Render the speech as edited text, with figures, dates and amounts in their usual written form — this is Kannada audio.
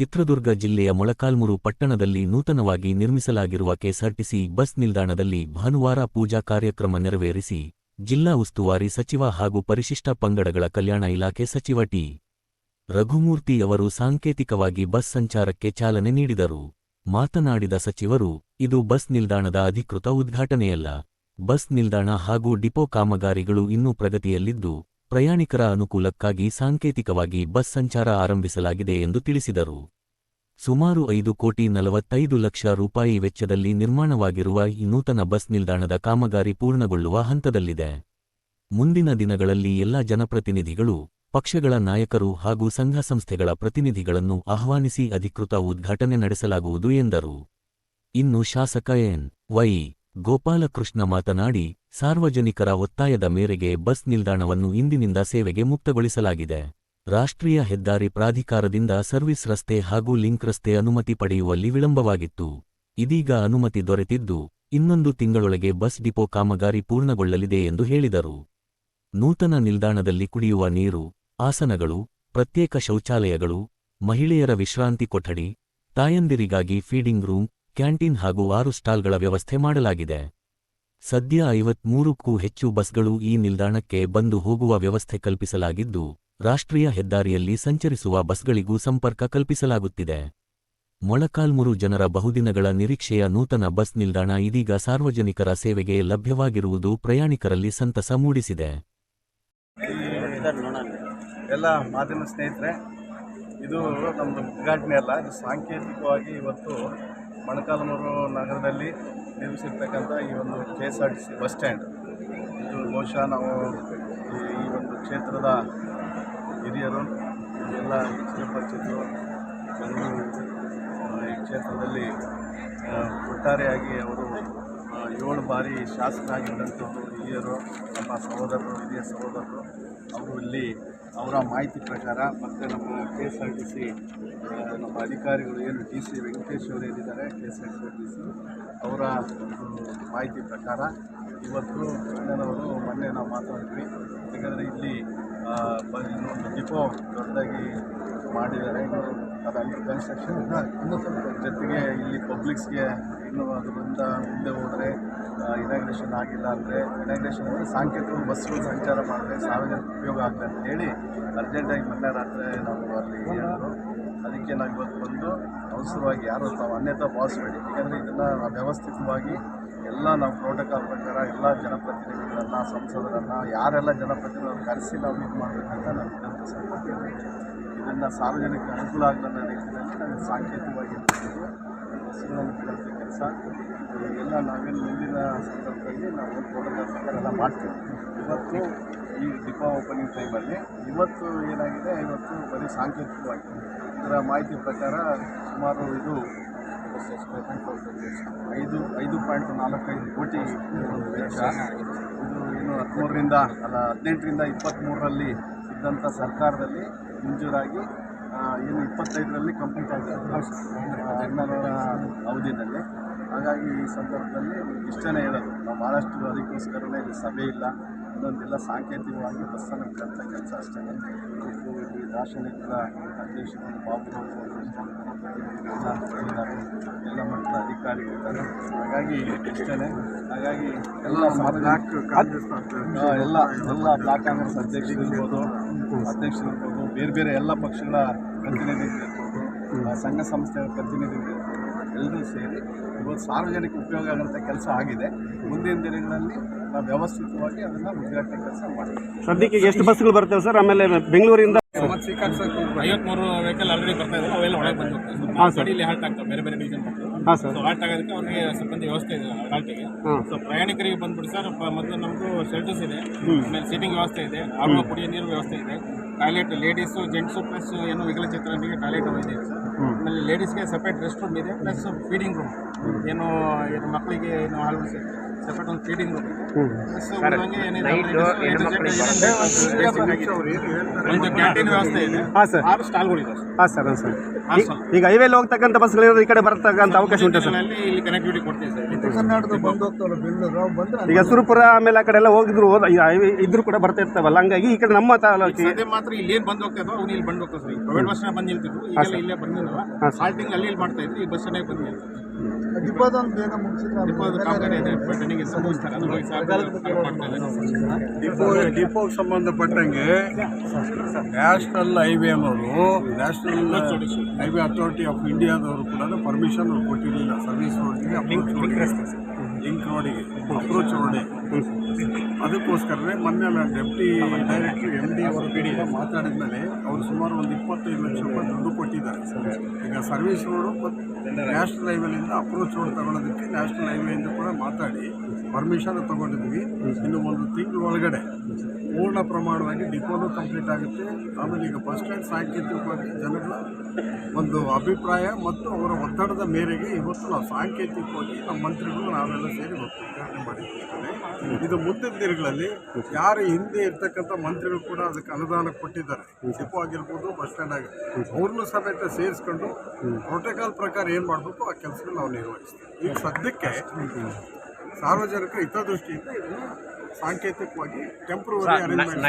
ಚಿತ್ರದುರ್ಗ ಜಿಲ್ಲೆಯ ಮೊಳಕಾಲ್ಮೂರು ಪಟ್ಟಣದಲ್ಲಿ ನೂತನವಾಗಿ ನಿರ್ಮಿಸಲಾಗಿರುವ ಕೆಎಸ್ಆರ್ಟಿಸಿ ಬಸ್ ನಿಲ್ದಾಣದಲ್ಲಿ ಭಾನುವಾರ ಪೂಜಾ ಕಾರ್ಯಕ್ರಮ ನೆರವೇರಿಸಿ ಜಿಲ್ಲಾ ಉಸ್ತುವಾರಿ ಸಚಿವ ಹಾಗೂ ಪರಿಶಿಷ್ಟ ಪಂಗಡಗಳ ಕಲ್ಯಾಣ ಇಲಾಖೆ ಸಚಿವ ಟಿ. ರಘುಮೂರ್ತಿ ಅವರು ಸಾಂಕೇತಿಕವಾಗಿ ಬಸ್ ಸಂಚಾರಕ್ಕೆ ಚಾಲನೆ ನೀಡಿದರು. ಮಾತನಾಡಿದ ಸಚಿವರು, ಇದು ಬಸ್ ನಿಲ್ದಾಣದ ಅಧಿಕೃತ ಉದ್ಘಾಟನೆಯಲ್ಲ. ಬಸ್ ನಿಲ್ದಾಣ ಹಾಗೂ ಡಿಪೋ ಕಾಮಗಾರಿಗಳು ಇನ್ನೂ ಪ್ರಗತಿಯಲ್ಲಿದ್ದು, ಪ್ರಯಾಣಿಕರ ಅನುಕೂಲಕ್ಕಾಗಿ ಸಾಂಕೇತಿಕವಾಗಿ ಬಸ್ ಸಂಚಾರ ಆರಂಭಿಸಲಾಗಿದೆ ಎಂದು ತಿಳಿಸಿದರು. ಸುಮಾರು 5,45,00,000 ರೂಪಾಯಿ ವೆಚ್ಚದಲ್ಲಿ ನಿರ್ಮಾಣವಾಗಿರುವ ಈ ನೂತನ ಬಸ್ ನಿಲ್ದಾಣದ ಕಾಮಗಾರಿ ಪೂರ್ಣಗೊಳ್ಳುವ ಹಂತದಲ್ಲಿದೆ. ಮುಂದಿನ ದಿನಗಳಲ್ಲಿ ಎಲ್ಲ ಜನಪ್ರತಿನಿಧಿಗಳು, ಪಕ್ಷಗಳ ನಾಯಕರು ಹಾಗೂ ಸಂಘ ಸಂಸ್ಥೆಗಳ ಪ್ರತಿನಿಧಿಗಳನ್ನು ಆಹ್ವಾನಿಸಿ ಅಧಿಕೃತ ಉದ್ಘಾಟನೆ ನಡೆಸಲಾಗುವುದು ಎಂದರು. ಇನ್ನು ಶಾಸಕ ಎನ್. ವೈ. ಗೋಪಾಲಕೃಷ್ಣ ಮಾತನಾಡಿ, ಸಾರ್ವಜನಿಕರ ಒತ್ತಾಯದ ಮೇರೆಗೆ ಬಸ್ ನಿಲ್ದಾಣವನ್ನು ಇಂದಿನಿಂದ ಸೇವೆಗೆ ಮುಕ್ತಗೊಳಿಸಲಾಗಿದೆ. ರಾಷ್ಟ್ರೀಯ ಹೆದ್ದಾರಿ ಪ್ರಾಧಿಕಾರದಿಂದ ಸರ್ವಿಸ್ ರಸ್ತೆ ಹಾಗೂ ಲಿಂಕ್ ರಸ್ತೆ ಅನುಮತಿ ಪಡೆಯುವಲ್ಲಿ ವಿಳಂಬವಾಗಿತ್ತು. ಇದೀಗ ಅನುಮತಿ ದೊರೆತಿದ್ದು, ಇನ್ನೊಂದು ತಿಂಗಳೊಳಗೆ ಬಸ್ ಡಿಪೋ ಕಾಮಗಾರಿ ಪೂರ್ಣಗೊಳ್ಳಲಿದೆ ಎಂದು ಹೇಳಿದರು. ನೂತನ ನಿಲ್ದಾಣದಲ್ಲಿ ಕುಡಿಯುವ ನೀರು, ಆಸನಗಳು, ಪ್ರತ್ಯೇಕ ಶೌಚಾಲಯಗಳು, ಮಹಿಳೆಯರ ವಿಶ್ರಾಂತಿ ಕೊಠಡಿ, ತಾಯಂದಿರಿಗಾಗಿ ಫೀಡಿಂಗ್ ರೂಮ್, ಕ್ಯಾಂಟೀನ್ ಹಾಗೂ 6 ಸ್ಟಾಲ್ಗಳ ವ್ಯವಸ್ಥೆ ಮಾಡಲಾಗಿದೆ. ಸದ್ಯ 53ಕ್ಕೂ ಹೆಚ್ಚು ಬಸ್ಗಳು ಈ ನಿಲ್ದಾಣಕ್ಕೆ ಬಂದು ಹೋಗುವ ವ್ಯವಸ್ಥೆ ಕಲ್ಪಿಸಲಾಗಿದ್ದು, ರಾಷ್ಟ್ರೀಯ ಹೆದ್ದಾರಿಯಲ್ಲಿ ಸಂಚರಿಸುವ ಬಸ್ಗಳಿಗೂ ಸಂಪರ್ಕ ಕಲ್ಪಿಸಲಾಗುತ್ತಿದೆ. ಮೊಳಕಾಲ್ಮೂರು ಜನರ ಬಹುದಿನಗಳ ನಿರೀಕ್ಷೆಯ ನೂತನ ಬಸ್ ನಿಲ್ದಾಣ ಇದೀಗ ಸಾರ್ವಜನಿಕರ ಸೇವೆಗೆ ಲಭ್ಯವಾಗಿರುವುದು ಪ್ರಯಾಣಿಕರಲ್ಲಿ ಸಂತಸ ಮೂಡಿಸಿದೆ. ಎಲ್ಲ ಮಾಧ್ಯಮ ಸ್ನೇಹಿತರೆ, ಇದು ನಮ್ಮದು ಉದ್ಘಾಟನೆ ಅಲ್ಲ, ಇದು ಸಾಂಕೇತಿಕವಾಗಿ ಇವತ್ತು ಮೊಳಕಾಲ್ಮೂರು ನಗರದಲ್ಲಿ ನಿರ್ಮಿಸಿರ್ತಕ್ಕಂಥ ಈ ಒಂದು ಕೆಎಸ್ಆರ್ಟಿಸಿ ಬಸ್ ಸ್ಟ್ಯಾಂಡ್. ಇದು ಬಹುಶಃ ನಾವು ಈ ಒಂದು ಕ್ಷೇತ್ರದ ಹಿರಿಯರು ಎಲ್ಲ ಚಿರಪರಿಚಿತರು ಈ ಕ್ಷೇತ್ರದಲ್ಲಿ ಒಟ್ಟಾರೆಯಾಗಿ ಅವರು 7 ಬಾರಿ ಶಾಸಕರಾಗಿದ್ದಂಥವರು ಹಿರಿಯರು, ನಮ್ಮ ಸಹೋದರರು, ಹಿರಿಯ ಸಹೋದರರು. ಅವರು ಇಲ್ಲಿ ಅವರ ಮಾಹಿತಿ ಪ್ರಕಾರ ಮತ್ತು ನಮ್ಮ ಕೆಎಸ್ಆರ್ಟಿಸಿ ನಮ್ಮ ಅಧಿಕಾರಿಗಳು ಏನು ಡಿ ಸಿ ವೆಂಕಟೇಶ್ ಅವರು ಏನಿದ್ದಾರೆ ಕೆಎಸ್ಆರ್ಟಿಸಿ ಅವರ ಮಾಹಿತಿ ಪ್ರಕಾರ ಇವತ್ತು ಅಣ್ಣನವರು ಮೊನ್ನೆ ನಾವು ಮಾತಾಡಿದ್ವಿ. ಯಾಕಂದರೆ ಇಲ್ಲಿ ಇನ್ನೊಂದು ಡಿಪೋ ದೊಡ್ಡದಾಗಿ ಮಾಡಿದ್ದಾರೆ, ಅದು ಅಂಡರ್ ಕನ್ಸ್ಟ್ರಕ್ಷನ್. ಜೊತೆಗೆ ಇಲ್ಲಿ ಪಬ್ಲಿಕ್ಸ್ಗೆ ಇನ್ನೂ ಅದರಿಂದ ಮುಂದೆ ಹೋದರೆ ಇನಾಗ್ರೇಷನ್ ಆಗಿಲ್ಲ ಅಂದರೆ, ಇನಾಗ್ರೇಷನ್ ಅಂದರೆ ಸಾಂಕೇತಿಕ ಬಸ್ಗಳು ಸಂಚಾರ ಮಾಡಿದ್ರೆ ಸಾರ್ವಜನಿಕ ಉಪಯೋಗ ಆಗಲಿ ಅಂತೇಳಿ ಅರ್ಜೆಂಟಾಗಿ ಮೊನ್ನೆ ರಾತ್ರಿ ನಾವು ಅಲ್ಲಿ ಹೇಳಿದ್ರು. ಅದಕ್ಕೆ ನಾವು ಇವತ್ತು ಬಂದು ಅವಸರವಾಗಿ ಯಾರು ತಾವು ಅನ್ಯತಾ ಭಾವಿಸಬೇಡಿ. ಯಾಕಂದರೆ ಇದನ್ನು ವ್ಯವಸ್ಥಿತವಾಗಿ ಎಲ್ಲ ನಾವು ಪ್ರೋಟೋಕಾಲ್ ಪ್ರಕಾರ ಎಲ್ಲ ಜನಪ್ರತಿನಿಧಿಗಳನ್ನು, ಸಂಸದರನ್ನು, ಯಾರೆಲ್ಲ ಜನಪ್ರತಿನಿಧಿಗಳನ್ನು ಕರೆಸಿ ನಾವು ಇದು ಮಾಡಬೇಕಂತ ನಾವು ವಿನಂತಿ ಸಲ್ಲಿಸ್ತೀವಿ. ಇದನ್ನು ಸಾರ್ವಜನಿಕ ಅನುಕೂಲ ಆಗದ ರೀತಿಯಲ್ಲಿ ನಾವು ಸಾಂಕೇತಿಕವಾಗಿ ಬಸ್ಸುಗಳನ್ನು ಬಿಡುವಂಥ ಕೆಲಸ ಎಲ್ಲ ನಾವೇನು ಮುಂದಿನ ಸಂದರ್ಭದಲ್ಲಿ ನಾವು ಪ್ರೋಟೋಕಾಲ್ ಪ್ರಕಾರ ಎಲ್ಲ ಮಾಡ್ತೀವಿ. ಇವತ್ತು ಈ ಡಿಪೋ ಓಪನಿಂಗ್ ಟೈಮಲ್ಲಿ ಇವತ್ತು ಏನಾಗಿದೆ, ಇವತ್ತು ಬರೀ ಸಾಂಕೇತಿಕವಾಗಿ ಇದರ ಮಾಹಿತಿ ಪ್ರಕಾರ ಸುಮಾರು ಇದು 5.45 ಕೋಟಿ ಒಂದು ವೆಚ್ಚ. ಇದು ಏನು 18ರಿಂದ 23ರಲ್ಲಿ ಇದ್ದಂಥ ಸರ್ಕಾರದಲ್ಲಿ ಮಂಜೂರಾಗಿ ಏನು 25ರಲ್ಲಿ ಕಂಪ್ಲೀಟ್ ಆಗಿದೆ ಅಣ್ಣನವರ ಅವಧಿಯಲ್ಲಿ. ಹಾಗಾಗಿ ಈ ಸಂದರ್ಭದಲ್ಲಿ ಇಷ್ಟೇ ಹೇಳೋದು, ನಾವು ಭಾಳಷ್ಟು ಅದಕ್ಕೋಸ್ಕರನೇ ಇಲ್ಲಿ ಸಭೆ ಇಲ್ಲ, ಇನ್ನೊಂದೆಲ್ಲ ಸಾಂಕೇತಿಕವಾಗಿ ಬಸ್ಸನ್ನು ಬಿಡುವಂಥ ಕೆಲಸ ಅಷ್ಟೇ. ಇಲ್ಲಿ ದಾರ್ಶನಿಕರ ಅಧ್ಯಕ್ಷರು ಬಾಬುರಾವ್ ಎಲ್ಲ ಮಟ್ಟದ ಅಧಿಕಾರಿಗಳಿದ್ದಾರೆ. ಹಾಗಾಗಿ ಇಷ್ಟೇ. ಹಾಗಾಗಿ ಎಲ್ಲ ಬ್ಲಾಕ್ ಕಾಂಗ್ರೆಸ್ ಅಧ್ಯಕ್ಷರಿರ್ಬೋದು, ಬೇರೆ ಬೇರೆ ಎಲ್ಲ ಪಕ್ಷಗಳ ಪ್ರತಿನಿಧಿಗಳಿರ್ಬೋದು, ಸಂಘ ಸಂಸ್ಥೆಗಳ ಪ್ರತಿನಿಧಿಗಳಿರ್ಬೋದು, ಎಲ್ಲರೂ ಸೇರಿ ಇವತ್ತು ಸಾರ್ವಜನಿಕ ಉಪಯೋಗ ಆಗೋಂಥ ಕೆಲಸ ಆಗಿದೆ. ಮುಂದಿನ ದಿನಗಳಲ್ಲಿ ನಾವು ವ್ಯವಸ್ಥಿತವಾಗಿ ಅದನ್ನು ಉದ್ಘಾಟನೆ ಕೆಲಸ ಮಾಡ್ತೀವಿ. ಸದ್ಯಕ್ಕೆ ಎಷ್ಟು ಬಸ್ಗಳು ಬರ್ತವೆ ಸರ್? ಆಮೇಲೆ ಬೆಂಗಳೂರಿಂದ 53 ವೆಹಿಕಲ್ ಆಲ್ರೆಡಿ ಬರ್ತಾ ಇದ್ದಾರೆ, ಅವೆಲ್ಲ ಒಳಗೆ ಬಂದು ಇಲ್ಲಿ ಹಾಲ್ಟ್ ಆಗ್ತವೆ, ಬೇರೆ ಬೇರೆ ಡಿವಿಷನ್ ಸೊ ಹಾಲ್ಟ್ ಆಗೋದಕ್ಕೆ ಅವ್ರಿಗೆ ಸಿಬ್ಬಂದಿ ವ್ಯವಸ್ಥೆ ಇದೆ ಹಾಲ್ಟಿಗೆ. ಸೊ ಪ್ರಯಾಣಿಕರಿಗೆ ಬಂದ್ಬಿಟ್ಟು ಸರ್, ಮೊದಲು ನಮ್ಮದು ಶೆಲ್ಟರ್ಸ್ ಇದೆ, ಆಮೇಲೆ ಸೀಟಿಂಗ್ ವ್ಯವಸ್ಥೆ ಇದೆ, ಆಮೇಲೆ ಕುಡಿಯೋ ನೀರು ವ್ಯವಸ್ಥೆ ಇದೆ, ಟಾಯ್ಲೆಟ್ ಲೇಡೀಸು ಜೆಂಟ್ಸು ಪ್ಲಸ್ ಏನು ವಿಕಲಚೇತನರಿಗೆ ಟಾಯ್ಲೆಟ್ ಇದೆ ಸರ್. ಆಮೇಲೆ ಲೇಡೀಸ್ಗೆ ಸಪ್ರೇಟ್ ರೆಸ್ಟ್ ರೂಮ್ ಇದೆ, ಪ್ಲಸ್ ಫೀಡಿಂಗ್ ರೂಮ್, ಏನು ಮಕ್ಕಳಿಗೆ ಏನು ಹಾಲು ಸಪ್ರೇಟ್ ಒಂದು ಫೀಡಿಂಗ್ ರೂಮ್ ಇದೆ. ಸೊ ಹಂಗೆ ಏನಿದೆ ಒಂದು ಕ್ಯಾಂಟೀನ್ ವ್ಯವಸ್ಥೆ ಇದೆ, ಹಾಂ ಸರ್ 6 ಸ್ಟಾಲ್ಗಳಿದೆ ಹಾಂ ಸರ್ ಹಾಂ ಸರ್ ಹಾಂ ಸರ್. ಈಗ ಹೈವೇಲಿ ಹೋಗ್ತಕ್ಕಂಥ ಬಸ್ಗಳು ಈ ಕಡೆ ಬರ್ತಕ್ಕಂಥ ಅವಕಾಶ ಉಂಟು ಸರ್? ಇಲ್ಲಿ ಕನೆಕ್ಟಿವಿಟಿ ಕೊಡ್ತೀವಿ ಸರ್. ಕರ್ನಾಟಕದ ಬಂದು ಹೋಗ್ತಾವಲ್ಲ ಬೆಂಗಳೂರು ಬಂದ್ರೆ ಈಗ ಸುರಪುರ ಆಮೇಲೆ ಆ ಕಡೆ ಎಲ್ಲ ಹೋಗಿದ್ರು ಹೈವೇ ಇದ್ರು ಕೂಡ ಬರ್ತಾ ಇರ್ತಾವಲ್ಲ, ಹಂಗಾಗಿ ಈ ಕಡೆ ನಮ್ಮ ತಾಲೂಕಿಗೆ ಸದ್ಯ ಮಾತ್ರ ಇಲ್ಲಿ ಏನ್ ಬಂದು ಹೋಗ್ತಾ ಇದ್ವು ಅವ್ನು ಇಲ್ಲಿ ಬಂದು ಹೋಗ್ತಾ ಸರ್. ಪ್ರೈವೇಟ್ ಬಸ್ ಬಂದು ನಿಲ್ತಿದ್ವು, ಈಗೆಲ್ಲ ಇಲ್ಲೇ ಬಂದಿದ್ದಾವ. ಹಾಲ್ಟಿಂಗ್ ಅಲ್ಲಿ ಇಲ್ಲಿ ಮಾಡ್ತಾ ಇದ್ರು, ಈ ಬಸ್ ಸ್ಟ್ಯಾಂಡ್ ಬಂದು ನಿಲ್ತಿದ್ವು. ಡಿಪೋದೊಂದು ಬೇಗ ಮುಗಿಸಿದ್ರೆ ಡಿಪೋದು ಕಾಮಗಾರಿ ಇದೆ, ಬೆಟ್ಟಣಿಗೆ ಮುಗಿಸ್ತಾರೆ, ಅದು ಹೋಗಿ ಮಾಡ್ತಾ ಇದ್ದಾರೆ. ಡಿಪೋಗೆ ಸಂಬಂಧಪಟ್ಟಂಗೆ ನ್ಯಾಷನಲ್ ಹೈವೇ ಅನ್ನೋದು ನ್ಯಾಷನಲ್ ಹೈವೇ ಅಥಾರಿಟಿ ಆಫ್ ಇಂಡಿಯಾದವರು ಕೂಡ ಪರ್ಮಿಷನ್ ಕೊಟ್ಟಿರಲಿಲ್ಲ. ಸರ್ವಿಸ್ ರೋಡ್ಗೆ, ಅಪ್ರೋಚ್ ರೋಡ್ಗೆ, ಲಿಂಕ್ ರೋಡಿಗೆ, ಅಪ್ರೋಚ್ ರೋಡೇ. ಅದಕ್ಕೋಸ್ಕರನೇ ಮೊನ್ನೆ ನಾನು ಡೆಪ್ಟಿ ಡೈರೆಕ್ಟರ್ MD ಅವರ ಕಡೆಯಿಂದ ಮಾತಾಡಿದ ಮೇಲೆ ಅವರು ಸುಮಾರು ಒಂದು 25 ಲಕ್ಷ ರೂಪಾಯಿ ದುಡ್ಡು ಕೊಟ್ಟಿದ್ದಾರೆ. ಈಗ ಸರ್ವಿಸ್ ರೋಡು ಮತ್ತು ನ್ಯಾಷನಲ್ ಹೈವೇಲಿಂದ ಅಪ್ರೋಚ್ ರೋಡ್ ತಗೊಳ್ಳೋದಕ್ಕೆ ನ್ಯಾಷನಲ್ ಹೈವೇಯಿಂದ ಕೂಡ ಮಾತಾಡಿ ಪರ್ಮಿಷನ್ ತಗೊಂಡಿದ್ವಿ. ಇನ್ನು ಒಂದು ತಿಂಗಳ ಒಳಗಡೆ ಪೂರ್ಣ ಪ್ರಮಾಣವಾಗಿ ಡಿಪೋನು ಕಂಪ್ಲೀಟ್ ಆಗುತ್ತೆ. ಆಮೇಲೆ ಈಗ ಬಸ್ ಸ್ಟ್ಯಾಂಡ್ ಸಾಂಕೇತಿಕವಾಗಿ ಜನಗಳ ಒಂದು ಅಭಿಪ್ರಾಯ ಮತ್ತು ಅವರ ಒತ್ತಡದ ಮೇರೆಗೆ ಇವತ್ತು ನಾವು ಸಾಂಕೇತಿಕವಾಗಿ ನಮ್ಮ ಮಂತ್ರಿಗಳು ನಾವೆಲ್ಲ ಸೇರಿ ಉದ್ಘಾಟನೆ ಮಾಡಿದ್ದೇವೆ. ಇದು ಮುಂದಿನ ದಿನಗಳಲ್ಲಿ ಯಾರು ಹಿಂದೆ ಇರ್ತಕ್ಕಂಥ ಮಂತ್ರಿಗಳು ಕೂಡ ಅದಕ್ಕೆ ಅನುದಾನ ಕೊಟ್ಟಿದ್ದಾರೆ, ಡಿಪೋ ಆಗಿರ್ಬೋದು, ಬಸ್ ಸ್ಟ್ಯಾಂಡ್ ಆಗಿರ್ಬೋದು, ಅವ್ರನ್ನೂ ಸಮೇತ ಸೇರಿಸ್ಕೊಂಡು ಪ್ರೋಟೋಕಾಲ್ ಪ್ರಕಾರ ಏನು ಮಾಡಬೇಕು ಆ ಕೆಲಸಗಳು ನಾವು ನಿರ್ವಹಿಸ್ತೀವಿ. ಈಗ ಸದ್ಯಕ್ಕೆ ಸಾರ್ವಜನಿಕ ಹಿತದೃಷ್ಟಿಯಿಂದ ಇದನ್ನು ಸಾಂಕೇತಿಕವಾಗಿ ಟೆಂಪ್ರವರಿ ಅರೇಂಜ್ಮೆಂಟ್